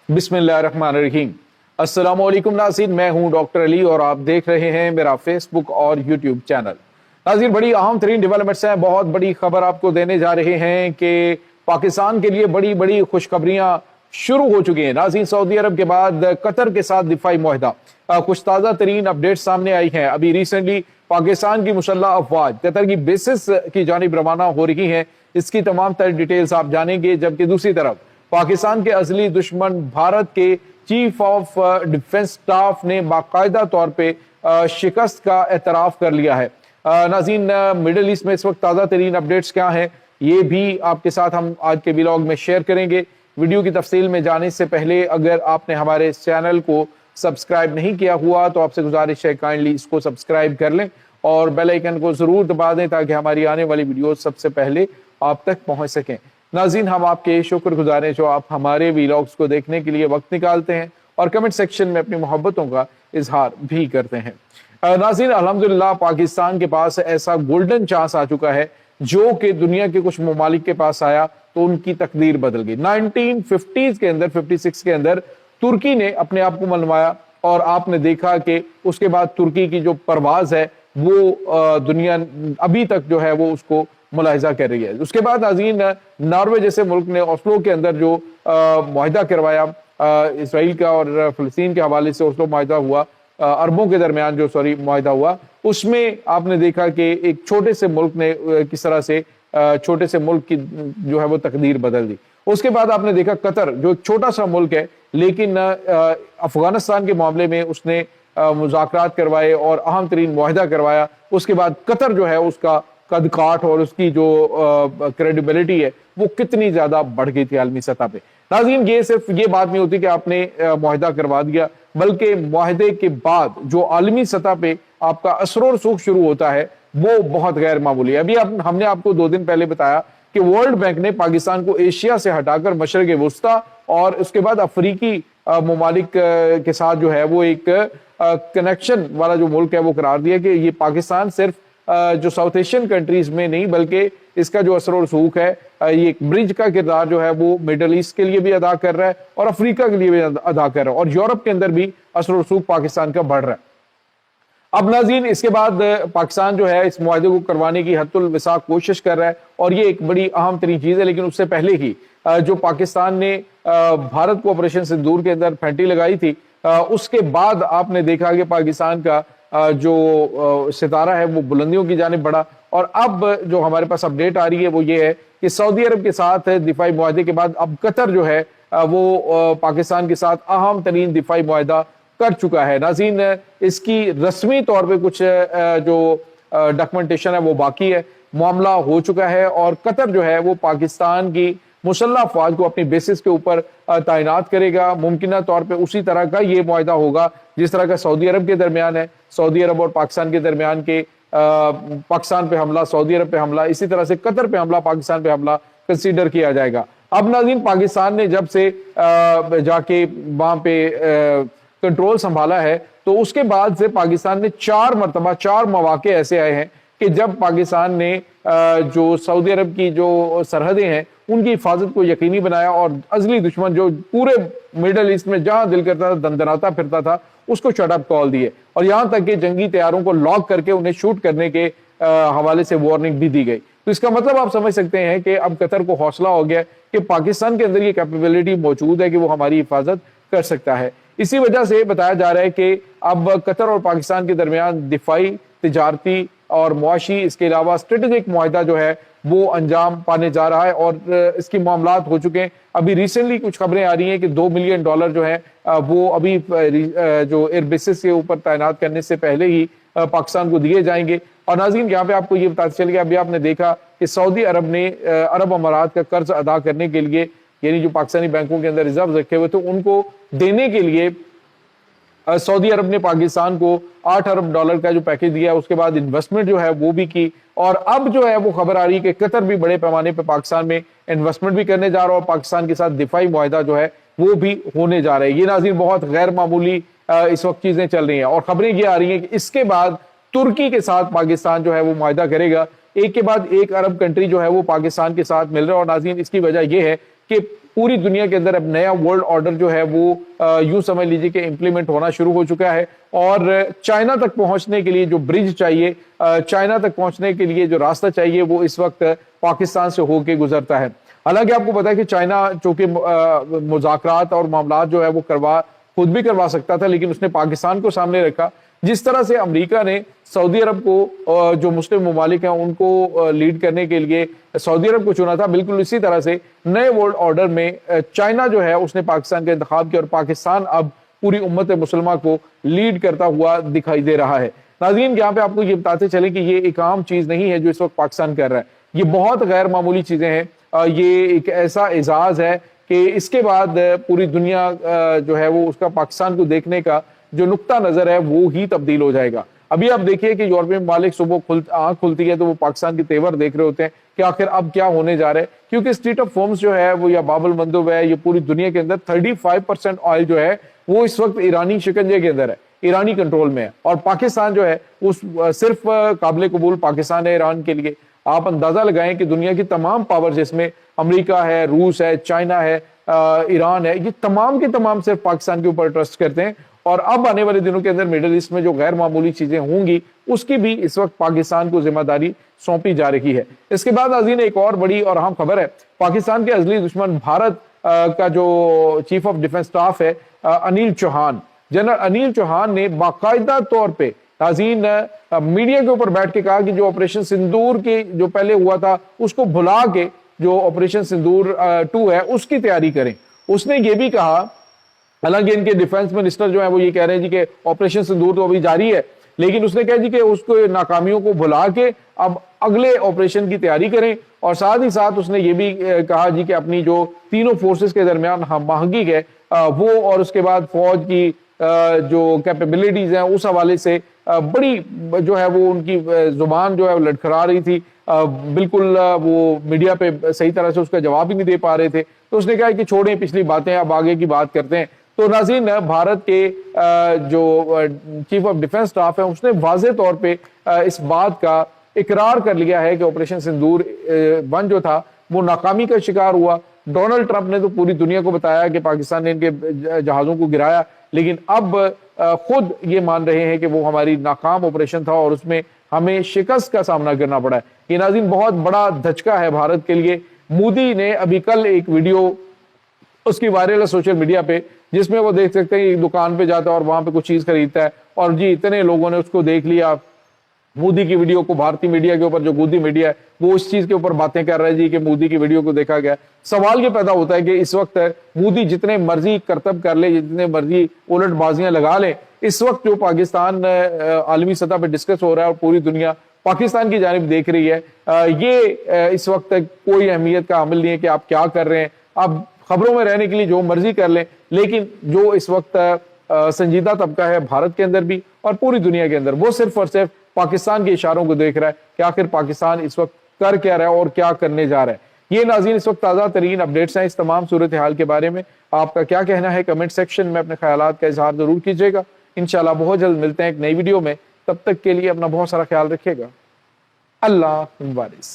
बिस्मिल्लाहिर्रहमानिर्रहीम। अस्सलाम वालेकुम नाज़रीन, मैं हूं डॉक्टर अली और आप देख रहे हैं मेरा फेसबुक और यूट्यूब चैनल। नाज़रीन, बड़ी अहम तरीन डेवलपमेंट्स हैं, बहुत बड़ी खबर आपको देने जा रहे हैं कि पाकिस्तान के लिए बड़ी बड़ी खुशखबरियां शुरू हो चुकी हैं। नाज़रीन, सऊदी अरब के बाद कतर के साथ दिफाई मुआहदा, कुछ ताज़ा तरीन अपडेट सामने आई हैं। अभी रिसेंटली पाकिस्तान की मुसल्लह अफवाज कतर की बेसिस की जानिब रवाना हो रही हैं, इसकी तमाम तर डिटेल्स आप जानेंगे। जबकि दूसरी तरफ पाकिस्तान के असली दुश्मन भारत के चीफ ऑफ डिफेंस स्टाफ ने बाकायदा तौर पर शिकस्त का एतराफ कर लिया है। नाज़रीन, मिडल ईस्ट में इस वक्त ताज़ा तरीन अपडेट्स क्या हैं, ये भी आपके साथ हम आज के व्लॉग में शेयर करेंगे। वीडियो की तफसील में जाने से पहले अगर आपने हमारे इस चैनल को सब्सक्राइब नहीं किया हुआ तो आपसे गुजारिश है काइंडली इसको सब्सक्राइब कर लें और बेल आइकन को ज़रूर दबा दें ताकि हमारी आने वाली वीडियो सबसे पहले आप तक पहुंच सकें। नाज़रीन, हम आपके शुक्रगुजार हैं जो आप हमारे व्लॉग्स को देखने के लिए वक्त निकालते हैं और कमेंट सेक्शन में अपनी मोहब्बतों का इजहार भी करते हैं। नाज़रीन, अल्हम्दुलिल्लाह पाकिस्तान के पास ऐसा गोल्डन चांस आ चुका है जो कि दुनिया के कुछ ममालिक के पास आया तो उनकी तकदीर बदल गई। 1950s के अंदर 56 के अंदर तुर्की ने अपने आप को मनवाया और आपने देखा कि उसके बाद तुर्की की जो परवाज है वो दुनिया अभी तक जो है वो उसको मुलाहिजा कर रही है। उसके बाद नाज़रीन, नॉर्वे जैसे मुल्क ने ओस्लो के अंदर जो मुआहिदा करवाया इसराइल का और फ़लस्तीन के हवाले से ओस्लो मुआहिदा हुआ, अरबों के दरमियान जो मुआहिदा हुआ, उसमें आपने देखा कि एक छोटे से मुल्क ने किस तरह से छोटे से मुल्क की जो है वो तकदीर बदल दी। उसके बाद आपने देखा कतर जो एक छोटा सा मुल्क है लेकिन अफगानिस्तान के मामले में उसने मुज़ाकरात करवाए और अहम तरीन मुआहिदा करवाया। उसके बाद कतर जो है उसका कद काठ और उसकी जो क्रेडिबिलिटी है वो कितनी ज्यादा बढ़ गई थी आलमी सतह पे। नाज़रीन, ये सिर्फ ये बात नहीं होती कि आपने मुआहिदा करवा दिया, बल्कि मुआहिदे के बाद जो आलमी सतह पे आपका असर और रसूख शुरू होता है वो बहुत गैर मामूली है। अभी हमने आपको 2 दिन पहले बताया कि वर्ल्ड बैंक ने पाकिस्तान को एशिया से हटाकर मशरक़ वुस्ता और उसके बाद अफ्रीकी ममालिक के साथ जो है वो एक कनेक्शन वाला जो मुल्क है वो करार दिया कि ये पाकिस्तान सिर्फ जो साउथ एशियन कंट्रीज में नहीं बल्कि इसका जो असर और रसूख है ये एक ब्रिज का किरदार जो है वो मिडल ईस्ट के लिए भी अदा कर रहा है और अफ्रीका के लिए भी अदा कर रहा है और यूरोप के अंदर भी असर और रसूख पाकिस्तान का बढ़ रहा है। अब नाज़रीन, इसके बाद पाकिस्तान जो है इस मुआहदे को करवाने की हद्दुल विसा कोशिश कर रहा है और ये एक बड़ी अहम तरीन चीज़ है। लेकिन उससे पहले ही जो पाकिस्तान ने भारत को ऑपरेशन सिंदूर के अंदर फैंटी लगाई थी, उसके बाद आपने देखा कि पाकिस्तान का जो सितारा है वो बुलंदियों की जानिब बढ़ा। और अब जो हमारे पास अपडेट आ रही है वो ये है कि सऊदी अरब के साथ दिफाई मुआहदे के बाद अब कतर जो है वो पाकिस्तान के साथ अहम तरीन दिफाई मुआहदा कर चुका है। नाज़रीन, इसकी रस्मी तौर पे कुछ जो डॉक्यूमेंटेशन है वो बाकी है, मामला हो चुका है और कतर जो है वो पाकिस्तान की मुसल्लह अफवाज को अपनी बेसिस के ऊपर तैनात करेगा। मुमकिन तौर पे उसी तरह का ये मुआहिदा होगा जिस तरह का सऊदी अरब के दरमियान है, सऊदी अरब और पाकिस्तान के दरमियान के पाकिस्तान पे हमला, सऊदी अरब पे हमला, इसी तरह से कतर पे हमला, पाकिस्तान पे हमला कंसीडर किया जाएगा। अब नाज़रीन, पाकिस्तान ने जब से जाके वहां पे कंट्रोल संभाला है तो उसके बाद से पाकिस्तान ने 4 मौके ऐसे आए हैं कि जब पाकिस्तान ने जो सऊदी अरब की जो सरहदें हैं उनकी हिफाजत को यकीनी बनाया और अजली दुश्मन जो पूरे मिडल ईस्ट में जहां दिल करता था दंदनाता फिरता था उसको शट अप कॉल दिए और यहां तक कि जंगी तैयारों को लॉक करके उन्हें शूट करने के हवाले से वार्निंग भी दी गई। तो इसका मतलब आप समझ सकते हैं कि अब कतर को हौसला हो गया कि पाकिस्तान के अंदर ये कैपेबिलिटी मौजूद है कि वो हमारी हिफाजत कर सकता है। इसी वजह से बताया जा रहा है कि अब कतर और पाकिस्तान के दरमियान दिफाई, तिजारती और मुआशी, इसके अलावा स्ट्रेटेजिक मुआहिदा जो है वो अंजाम पाने जा रहा है और इसकी मामलात हो चुके हैं। अभी रिसेंटली कुछ खबरें आ रही हैं कि $2 मिलियन जो है वो अभी जो एयर बेसिस के ऊपर तैनात करने से पहले ही पाकिस्तान को दिए जाएंगे। और नाज़रीन, यहाँ पे आपको ये बताते चल गया, अभी आपने देखा कि सऊदी अरब ने अरब अमारात का कर्ज अदा करने के लिए यानी जो पाकिस्तानी बैंकों के अंदर रिजर्व रखे हुए थे उनको देने के लिए सऊदी अरब ने पाकिस्तान को $8 अरब का जो पैकेज दिया, उसके बाद इन्वेस्टमेंट जो है वो भी की और अब जो है वो खबर आ रही है कि कतर भी बड़े पैमाने पर पाकिस्तान में इन्वेस्टमेंट भी करने जा रहा है और पाकिस्तान के साथ दिफाई मुआहिदा जो है वो भी होने जा रहा है। ये नाज़रीन बहुत गैर मामूली इस वक्त चीजें चल रही हैं और खबरें ये आ रही हैं कि इसके बाद तुर्की के साथ पाकिस्तान जो है वो मुआहिदा करेगा। एक के बाद एक अरब कंट्री जो है वो पाकिस्तान के साथ मिल रहा है और नाज़रीन इसकी वजह यह है کہ پوری دنیا کے اندر اب نیا ورلڈ آرڈر جو ہے وہ یوں سمجھ لیجیے کہ امپلیمنٹ ہونا شروع ہو چکا ہے، اور چائنا تک پہنچنے کے لیے جو برج چاہیے، چائنا تک پہنچنے کے لیے جو راستہ چاہیے، وہ اس وقت پاکستان سے ہو کے گزرتا ہے۔ حالانکہ آپ کو پتا ہے کہ چائنا چونکہ مذاکرات اور معاملات جو ہے وہ خود بھی کروا سکتا تھا، لیکن اس نے پاکستان کو سامنے رکھا۔ جس طرح سے امریکہ نے سعودی عرب کو، جو مسلم ممالک ہیں ان کو لیڈ کرنے کے لیے سعودی عرب کو چنا تھا، بالکل اسی طرح سے نئے ورلڈ آرڈر میں چائنا جو ہے اس نے پاکستان کا انتخاب کیا، اور پاکستان اب پوری امت مسلمہ کو لیڈ کرتا ہوا دکھائی دے رہا ہے۔ ناظرین، یہاں پہ آپ کو یہ بتاتے چلیں کہ یہ ایک عام چیز نہیں ہے جو اس وقت پاکستان کر رہا ہے، یہ بہت غیر معمولی چیزیں ہیں۔ یہ ایک ایسا اعزاز ہے کہ اس کے بعد پوری دنیا جو ہے وہ اس کا پاکستان کو دیکھنے کا جو نقطہ نظر ہے وہ ہی تبدیل ہو جائے گا۔ ابھی آپ دیکھیے کہ یورپی ممالک صبح آنکھ کھلتی ہے تو وہ پاکستان کے تیور دیکھ رہے ہوتے ہیں کہ آخر اب کیا ہونے جا رہا ہے، کیونکہ اسٹریٹ آف ہومز جو ہے وہ یا باب المندب ہے، یہ پوری دنیا کے اندر 35% آئل جو ہے وہ اس وقت ایرانی شکنجے کے اندر ہے، ایرانی کنٹرول میں ہے، اور پاکستان جو ہے وہ صرف قابل قبول پاکستان ہے ایران کے لیے۔ آپ اندازہ لگائیں کہ دنیا کی تمام پاور، جس میں امریکہ ہے، روس ہے، چائنا ہے، ایران ہے، یہ تمام کے تمام صرف پاکستان کے اوپر ٹرسٹ کرتے ہیں، اور اب آنے والے دنوں کے اندر مڈل ایسٹ میں جو غیر معمولی چیزیں ہوں گی اس کی بھی اس وقت پاکستان کو ذمہ داری سونپی جا رہی ہے۔ اس کے بعد ناظرین ایک اور بڑی اور اہم خبر ہے، پاکستان کے ازلی دشمن بھارت کا جو چیف آف ڈیفنس اسٹاف ہے انیل چوہان، جنرل انیل چوہان نے باقاعدہ طور پہ ناظرین میڈیا کے اوپر بیٹھ کے کہا کہ جو آپریشن سندور کے جو پہلے ہوا تھا اس کو بھلا کے جو آپریشن سندور 2 ہے اس کی تیاری کریں۔ اس نے یہ بھی کہا، حالانکہ ان کے ڈیفنس منسٹر جو ہیں وہ یہ کہہ رہے ہیں جی کہ آپریشن سندور تو ابھی جاری ہے، لیکن اس نے کہا جی کہ اس کو ناکامیوں کو بھلا کے اب اگلے آپریشن کی تیاری کریں، اور ساتھ ہی ساتھ اس نے یہ بھی کہا جی کہ اپنی جو تینوں فورسز کے درمیان ہم آہنگی ہے وہ، اور اس کے بعد فوج کی جو کیپیبلٹیز ہیں اس حوالے سے بڑی جو ہے وہ ان کی زبان جو ہے وہ لڑکھڑا رہی تھی، بالکل وہ میڈیا پہ صحیح طرح سے اس کا جواب ہی نہیں دے پا رہے تھے۔ تو اس نے کہا کہ چھوڑیں پچھلی باتیں، اب آگے کی بات کرتے ہیں۔ تو ناظرین بھارت کے جو چیف آف ڈیفنس اسٹاف ہے اس نے واضح طور پہ اس بات کا اقرار کر لیا ہے کہ آپریشن سندور 1 جو تھا وہ ناکامی کا شکار ہوا۔ ڈونلڈ ٹرمپ نے تو پوری دنیا کو بتایا کہ پاکستان نے ان کے جہازوں کو گرایا، لیکن اب خود یہ مان رہے ہیں کہ وہ ہماری ناکام آپریشن تھا اور اس میں ہمیں شکست کا سامنا کرنا پڑا ہے۔ یہ ناظرین بہت بڑا دھچکا ہے بھارت کے لیے۔ مودی نے ابھی کل ایک ویڈیو اس کی وائرل ہے سوشل میڈیا پہ، جس میں وہ دیکھ سکتے ہیں دکان پہ جاتا ہے اور وہاں پہ کچھ چیز خریدتا ہے، اور جی اتنے لوگوں نے اس کو دیکھ لیا، مودی کی ویڈیو کو، بھارتی میڈیا کے اوپر جو گودی میڈیا ہے وہ اس چیز کے اوپر باتیں کر رہے ہیں جی کہ مودی کی ویڈیو کو دیکھا گیا۔ سوال یہ پیدا ہوتا ہے کہ اس وقت مودی جتنے مرضی کرتب کر لے، جتنے مرضی الٹ بازیاں لگا لے، اس وقت جو پاکستان عالمی سطح پہ ڈسکس ہو رہا ہے اور پوری دنیا پاکستان کی جانب دیکھ رہی ہے، یہ اس وقت تک کوئی اہمیت کا عمل نہیں ہے کہ آپ کیا کر رہے ہیں۔ آپ خبروں میں رہنے کے لیے جو مرضی کر لیں، لیکن جو اس وقت سنجیدہ طبقہ ہے بھارت کے اندر بھی اور پوری دنیا کے اندر، وہ صرف اور صرف پاکستان کے اشاروں کو دیکھ رہا ہے کہ آخر پاکستان اس وقت کر کیا رہا ہے اور کیا کرنے جا رہا ہے۔ یہ ناظرین اس وقت تازہ ترین اپڈیٹس ہیں اس تمام صورتحال کے بارے میں۔ آپ کا کیا کہنا ہے کمنٹ سیکشن میں اپنے خیالات کا اظہار ضرور کیجیے گا۔ انشاءاللہ بہت جلد ملتے ہیں ایک نئی ویڈیو میں، تب تک کے لیے اپنا بہت سارا خیال رکھیے گا۔ اللہ حافظ۔